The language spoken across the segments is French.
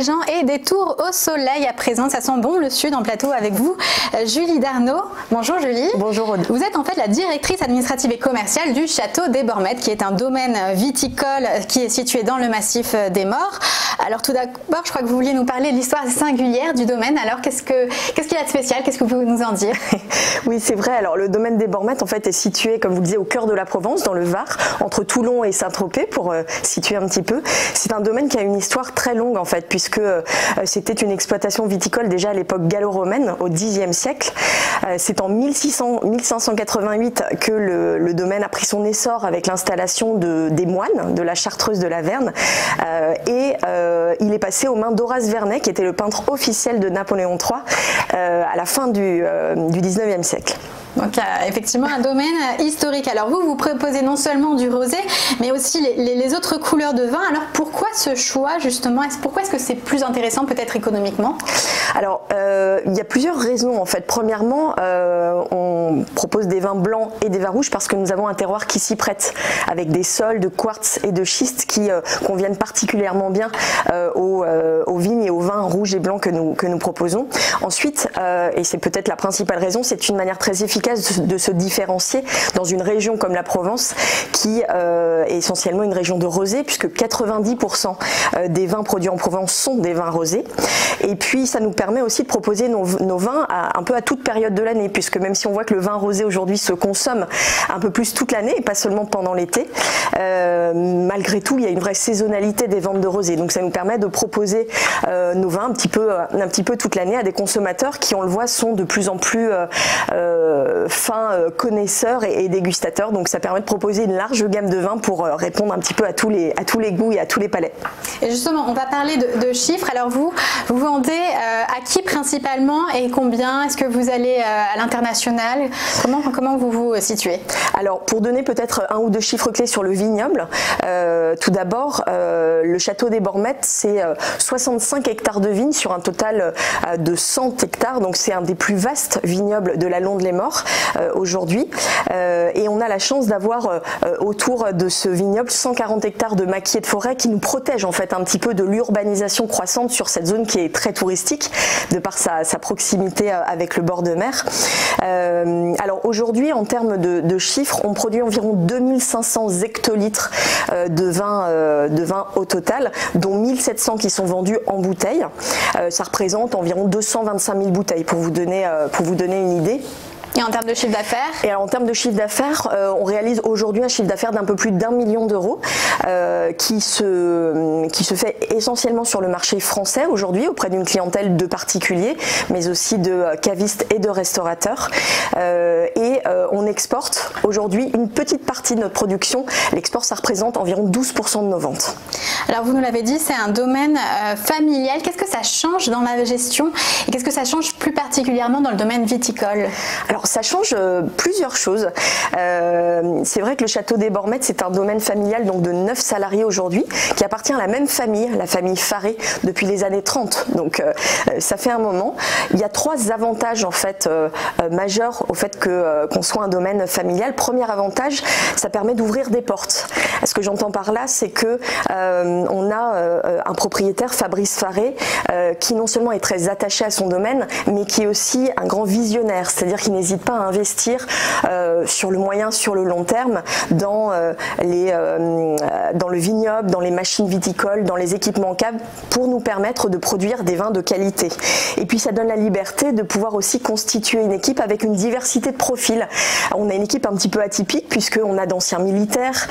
Dijon et des tours au soleil. À présent, ça sent bon le sud en plateau avec vous, Julie Darnaud. Bonjour Julie. Bonjour Aude. Vous êtes en fait la directrice administrative et commerciale du Château des Bormettes, qui est un domaine viticole qui est situé dans le massif des Maures. Alors tout d'abord, je crois que vous vouliez nous parler de l'histoire singulière du domaine. Alors qu'est-ce qu'il y a de spécial? Qu'est-ce que vous pouvez nous en dire? Oui, c'est vrai. Alors le domaine des Bormettes en fait est situé, comme vous le disiez, au cœur de la Provence, dans le Var, entre Toulon et Saint-Tropez, pour situer un petit peu. C'est un domaine qui a une histoire très longue en fait, puisque c'était une exploitation viticole déjà à l'époque gallo-romaine, au Xe siècle. C'est en 1588 que le domaine a pris son essor avec l'installation des moines de la Chartreuse de la Verne, et il est passé aux mains d'Horace Vernet, qui était le peintre officiel de Napoléon III à la fin du XIXe siècle. Donc effectivement un domaine historique. Alors vous proposez non seulement du rosé, mais aussi les autres couleurs de vin. Alors pourquoi ce choix justement? Pourquoi est-ce que c'est plus intéressant peut-être économiquement? Alors il y a plusieurs raisons en fait. Premièrement, on propose des vins blancs et des vins rouges parce que nous avons un terroir qui s'y prête, avec des sols de quartz et de schiste qui conviennent particulièrement bien aux vignes et aux vins rouges et blancs que nous proposons. Ensuite, et c'est peut-être la principale raison, c'est une manière très efficace de se différencier dans une région comme la Provence, qui est essentiellement une région de rosé, puisque 90% des vins produits en Provence sont des vins rosés. Et puis ça nous permet aussi de proposer nos vins un peu à toute période de l'année, puisque même si on voit que le vin rosé aujourd'hui se consomme un peu plus toute l'année et pas seulement pendant l'été, malgré tout il y a une vraie saisonnalité des ventes de rosé. Donc ça nous permet de proposer nos vins un petit peu toute l'année à des consommateurs qui, on le voit, sont de plus en plus fins connaisseurs et dégustateurs. Donc ça permet de proposer une large gamme de vins pour répondre un petit peu à tous les goûts et à tous les palais. Et justement, on va parler de chiffres. Alors vous vendez à qui principalement et combien? Est-ce que vous allez à l'international? Comment vous vous situez? Alors pour donner peut-être un ou deux chiffres clés sur le vignoble, tout d'abord le Château des Bormettes, c'est 65 hectares de vignes sur un total de 100 hectares, donc c'est un des plus vastes vignobles de la Londe-les-Maures aujourd'hui, et on a la chance d'avoir autour de ce vignoble 140 hectares de maquis et de forêt qui nous protègent en fait un petit peu de l'urbanisation croissante sur cette zone qui est très touristique de par sa proximité avec le bord de mer. Alors aujourd'hui, en termes de chiffres, on produit environ 2500 hectolitres de vin au total, dont 1700 qui sont vendus en bouteilles. Ça représente environ 225 000 bouteilles pour vous donner une idée. Et en termes de chiffre d'affaires? Et alors, en termes de chiffre d'affaires, on réalise aujourd'hui un chiffre d'affaires d'un peu plus d'1 million d'euros qui se fait essentiellement sur le marché français aujourd'hui auprès d'une clientèle de particuliers, mais aussi de cavistes et de restaurateurs. On exporte aujourd'hui une petite partie de notre production. L'export, ça représente environ 12% de nos ventes. Alors vous nous l'avez dit, c'est un domaine familial. Qu'est-ce que ça change dans la gestion et qu'est-ce que ça change plus particulièrement dans le domaine viticole? Alors ça change plusieurs choses. C'est vrai que le Château des Bormettes, c'est un domaine familial donc de 9 salariés aujourd'hui, qui appartient à la même famille, la famille Faré, depuis les années 30. Donc ça fait un moment. Il y a 3 avantages en fait majeurs au fait qu'on soit un domaine familial. Premier avantage, ça permet d'ouvrir des portes. Ce que j'entends par là, c'est que on a un propriétaire, Fabrice Faré, qui non seulement est très attaché à son domaine, mais qui est aussi un grand visionnaire, c'est-à-dire qu'il n'hésite pas à investir sur le moyen, sur le long terme dans le vignoble, dans les machines viticoles, dans les équipements caves, pour nous permettre de produire des vins de qualité. Et puis ça donne la liberté de pouvoir aussi constituer une équipe avec une diversité de profils. On a une équipe un petit peu atypique puisqu'on a d'anciens militaires,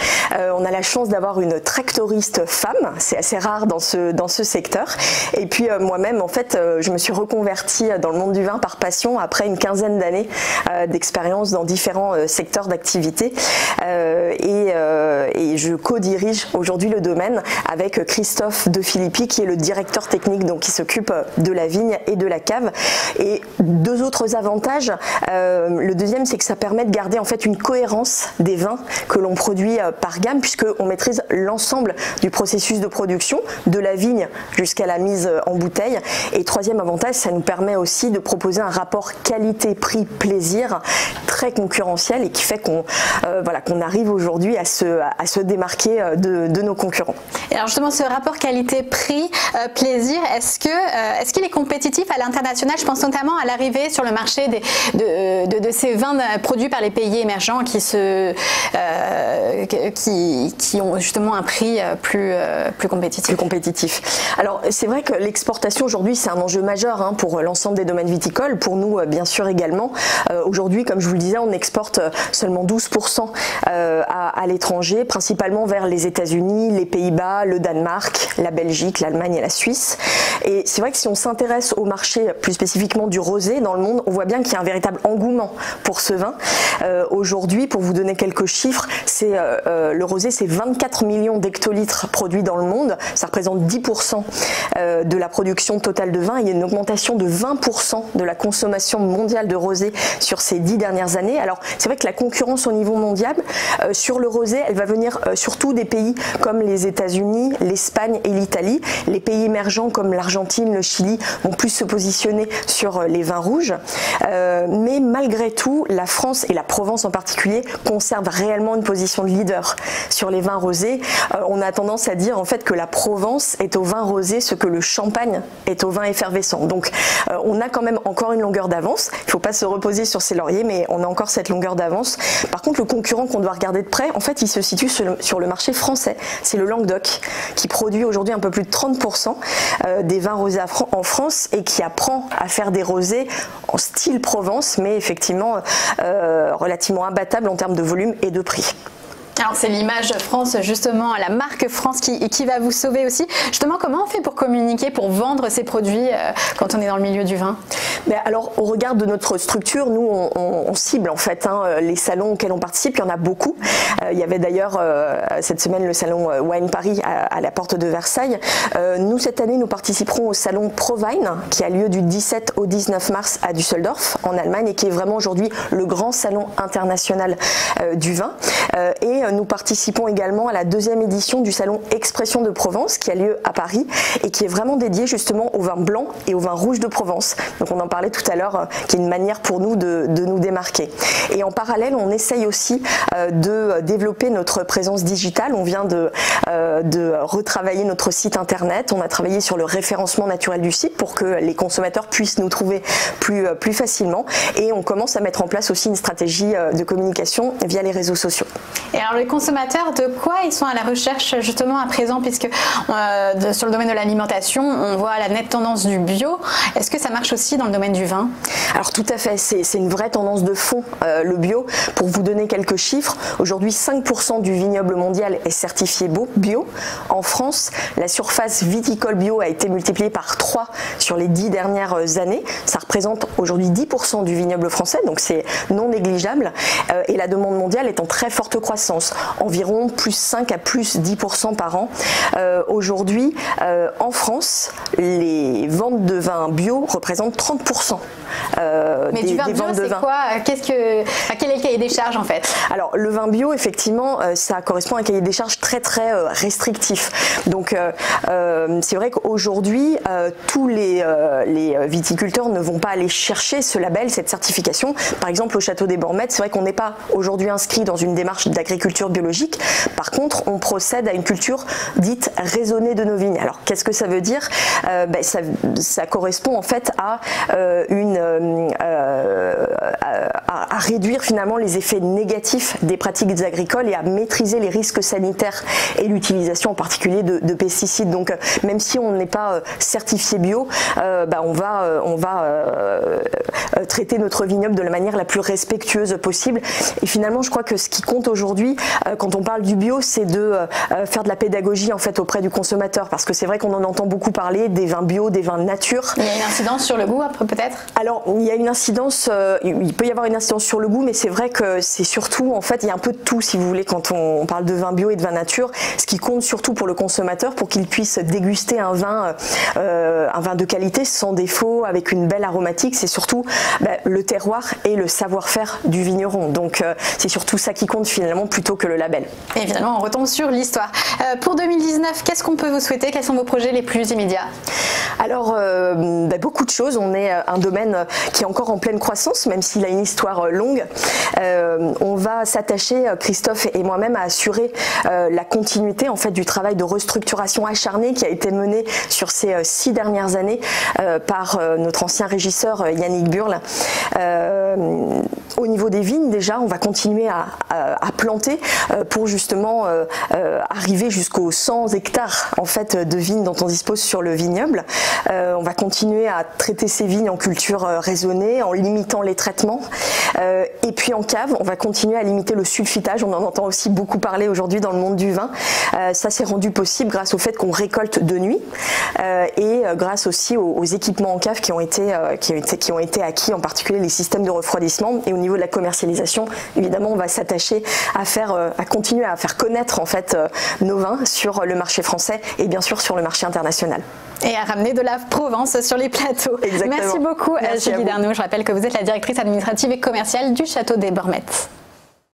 on a la chance d'avoir une tractoriste femme, c'est assez rare dans ce secteur. Et puis moi-même en fait je me suis reconvertie dans le monde du vin par passion après une quinzaine d'années d'expérience dans différents secteurs d'activité, et je co-dirige aujourd'hui le domaine avec Christophe De Filippi qui est le directeur technique, donc qui s'occupe de la vigne et de la cave. Et 2 autres avantages, le deuxième c'est que ça permet de garder en fait une cohérence des vins que l'on produit par gamme, puisqu'on maîtrise l'ensemble du processus de production, de la vigne jusqu'à la mise en bouteille. Et troisième avantage, ça nous permet aussi de proposer un rapport qualité-prix-plaisir très très concurrentiel et qui fait qu'on qu'on arrive aujourd'hui à se démarquer de nos concurrents. Et alors justement, ce rapport qualité-prix, plaisir, est-ce qu'il est compétitif à l'international? Je pense notamment à l'arrivée sur le marché de ces vins produits par les pays émergents qui ont justement un prix plus compétitif. Alors c'est vrai que l'exportation aujourd'hui c'est un enjeu majeur pour l'ensemble des domaines viticoles, pour nous bien sûr également. Aujourd'hui, comme je vous le disais, on exporte seulement 12% à l'étranger, principalement vers les États-Unis, les Pays-Bas, le Danemark, la Belgique, l'Allemagne et la Suisse. Et c'est vrai que si on s'intéresse au marché plus spécifiquement du rosé dans le monde, on voit bien qu'il y a un véritable engouement pour ce vin. Aujourd'hui, pour vous donner quelques chiffres, le rosé c'est 24 millions d'hectolitres produits dans le monde, ça représente 10% de la production totale de vin. Il y a une augmentation de 20% de la consommation mondiale de rosé sur ces 10 dernières années. Alors c'est vrai que la concurrence au niveau mondial sur le rosé, elle va venir surtout des pays comme les États-Unis, l'Espagne et l'Italie. Les pays émergents comme l'Argentine, le Chili vont plus se positionner sur les vins rouges. Mais malgré tout, la France et la Provence en particulier conservent réellement une position de leader sur les vins rosés. On a tendance à dire en fait que la Provence est au vin rosé ce que le champagne est au vin effervescent. Donc on a quand même encore une longueur d'avance. Il ne faut pas se reposer sur ses lauriers, mais on a encore cette longueur d'avance. Par contre, le concurrent qu'on doit regarder de près, en fait, il se situe sur le marché français. C'est le Languedoc qui produit aujourd'hui un peu plus de 30% des vins rosés en France et qui apprend à faire des rosés en style Provence, mais effectivement relativement imbattable en termes de volume et de prix. Alors c'est l'image France justement, la marque France qui va vous sauver aussi. Justement, comment on fait pour communiquer, pour vendre ces produits quand on est dans le milieu du vin? Alors au regard de notre structure, nous on cible en fait les salons auxquels on participe, il y en a beaucoup. Il y avait d'ailleurs cette semaine le salon Wine Paris à la porte de Versailles. Nous cette année nous participerons au salon ProWein qui a lieu du 17 au 19 mars à Düsseldorf en Allemagne et qui est vraiment aujourd'hui le grand salon international du vin. Et nous participons également à la 2e édition du salon Expression de Provence qui a lieu à Paris et qui est vraiment dédié justement au vin blanc et au vin rouge de Provence. Donc on en parlait tout à l'heure, qui est une manière pour nous de nous démarquer. Et en parallèle, on essaye aussi de développer notre présence digitale. On vient de retravailler notre site internet. On a travaillé sur le référencement naturel du site pour que les consommateurs puissent nous trouver plus facilement. Et on commence à mettre en place aussi une stratégie de communication via les réseaux sociaux. Et alors les consommateurs, de quoi ils sont à la recherche justement à présent, puisque sur le domaine de l'alimentation, on voit la nette tendance du bio. Est-ce que ça marche aussi dans le domaine du vin? Alors tout à fait, c'est une vraie tendance de fond, le bio. Pour vous donner quelques chiffres, aujourd'hui 5% du vignoble mondial est certifié bio. En France, la surface viticole bio a été multipliée par 3 sur les 10 dernières années. Ça représente aujourd'hui 10% du vignoble français, donc c'est non négligeable. Et la demande mondiale est en très forte croissance, environ plus 5 à plus 10% par an. Aujourd'hui, en France, les ventes de vins bio représentent 30%. Mais du vin bio, c'est quoi? Quel est le cahier des charges en fait? Alors le vin bio, effectivement, ça correspond à un cahier des charges très restrictif. Donc c'est vrai qu'aujourd'hui, tous les viticulteurs ne vont pas aller chercher ce label, cette certification. Par exemple, au Château des Bormettes, c'est vrai qu'on n'est pas aujourd'hui inscrit dans une démarche d'agriculture biologique. Par contre, on procède à une culture dite raisonnée de nos vignes. Alors qu'est-ce que ça veut dire? Ça correspond en fait à à réduire finalement les effets négatifs des pratiques agricoles et à maîtriser les risques sanitaires et l'utilisation en particulier de pesticides. Donc même si on n'est pas certifié bio, on va traiter notre vignoble de la manière la plus respectueuse possible. Et finalement, je crois que ce qui compte aujourd'hui, quand on parle du bio, c'est de faire de la pédagogie en fait auprès du consommateur, parce que c'est vrai qu'on en entend beaucoup parler des vins bio, des vins nature. Il y a une incidence sur le goût après peut-être? Alors il y a une incidence, il peut y avoir une incidence sur le goût, mais c'est vrai que c'est surtout en fait il y a un peu de tout si vous voulez quand on parle de vin bio et de vin nature. Ce qui compte surtout pour le consommateur, pour qu'il puisse déguster un vin de qualité sans défaut, avec une belle aromatique, c'est surtout le terroir et le savoir-faire du vigneron. Donc c'est surtout ça qui compte finalement plutôt que le label. Et finalement on retombe sur l'histoire. Pour 2019, qu'est-ce qu'on peut vous souhaiter? Quels sont vos projets les plus immédiats? Alors, beaucoup de choses. On est un domaine qui est encore en pleine croissance, même s'il a une histoire longue. On va s'attacher, Christophe et moi-même, à assurer la continuité en fait du travail de restructuration acharné qui a été mené sur ces 6 dernières années par notre ancien régisseur Yannick Burle. Au niveau des vignes, déjà, on va continuer à planter pour justement arriver jusqu'aux 100 hectares en fait de vignes dont on dispose sur le vignoble. On va continuer à traiter ces vignes en culture raisonnée, en limitant les traitements. Et puis en cave, on va continuer à limiter le sulfitage. On en entend aussi beaucoup parler aujourd'hui dans le monde du vin. Ça s'est rendu possible grâce au fait qu'on récolte de nuit et grâce aussi aux équipements en cave qui ont été acquis, en particulier les systèmes de refroidissement. Et au niveau de la commercialisation, évidemment, on va s'attacher à continuer à faire connaître en fait nos vins sur le marché français et bien sûr sur le marché international. Et à ramener de la Provence sur les plateaux. Exactement. Merci beaucoup, Julie Darnaud. Je rappelle que vous êtes la directrice administrative et commerciale du Château des Bormettes.